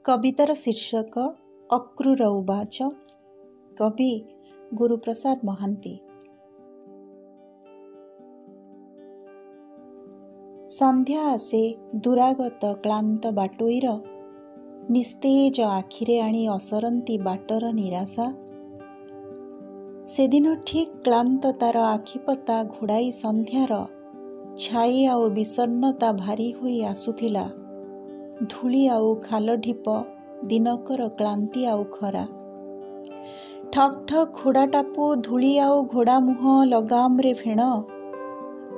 कवितार शीर्षक अक्रूर उवाच। कवि गुरुप्रसाद महांती। संध्या आसे दुरागत क्लांत बाटोईर, निस्तेज आखिरे आनी असरंती बाटर निराशा। सेदिन ठीक क्लांत तार आखिपता घोड़ाई संध्यार छाई आउ विषन्नता भारी हुई आसुथिला। धूली आउ खाल ढिप, दिनकर क्लांति आउ खरा। ठक ठक घोड़ा टापू धूली आउ घोड़ा मुह लगाम रे फेण।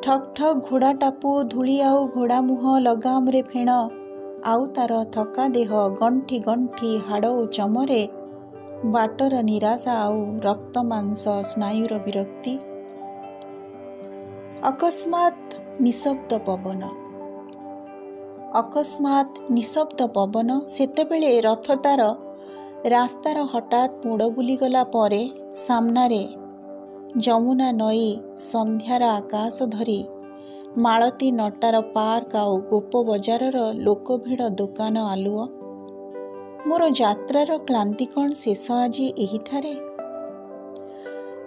ठक ठक घोड़ा टापू धूली आउ घोड़ा मुह लगाम रे फेण। आउ तार थका देह गंठी गंठी हाड़ ओ चमरे, बाटर निराशा आउ रक्त मांस स्नायुर विरक्ति। अकस्मात निशब्द पवन। अकस्मात निशब्द पवन सेतेबेले रथ तार रास्तार हठात मोड़ बुलीगला परे सामनारे जमुना नई संध्यार आकाश धरी मालती नटार पार्क आउ गोप बजारर लोकभिड़ दोकान आलुओ। मोर यात्रार क्लांति कौन शेष आजी एहिठारे।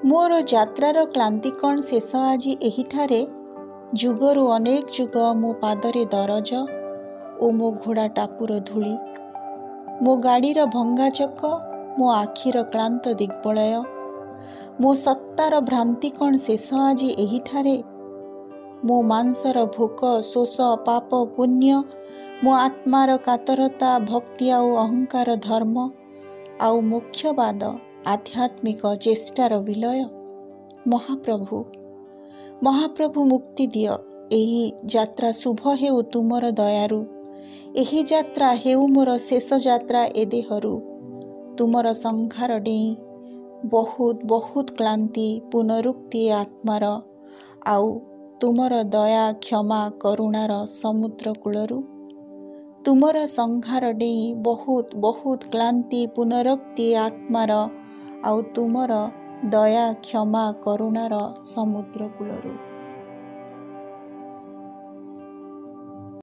मोर यात्रार क्लांति कौन शेष आजी एहिठारे। जुगरु अनेक जुग मो पादरे दरज ओ मो घोड़ा टापुर धूली। मो गाड़ीर भंगा चक, मो आखिर क्लांत दिग्बलय। मो सत्तार भ्रांति कौन शेष आजी एहिठारे। मो मांसर भोक शोष पाप पुण्य, मो आत्मार कातरता भक्ति आउ अहंकार धर्म आउ मोक्षवाद आध्यात्मिक चेष्टार विलय। महाप्रभु महाप्रभु मुक्ति दिय। एही यात्रा शुभ हेउ तुमर दयारु। एही यात्रा हेउ मोर शेष यात्रा ए देहरु। तुमर संहार डेई बहुत बहुत क्लांति पुनरुक्ति आत्मार, आउ तुमर दया क्षमा करुणार समुद्र कूलरु। तुमर संहार डेई बहुत बहुत क्लांति पुनरुक्ति आत्मार, आउ तुमर दया क्षमा करुणार समुद्र कूलरु।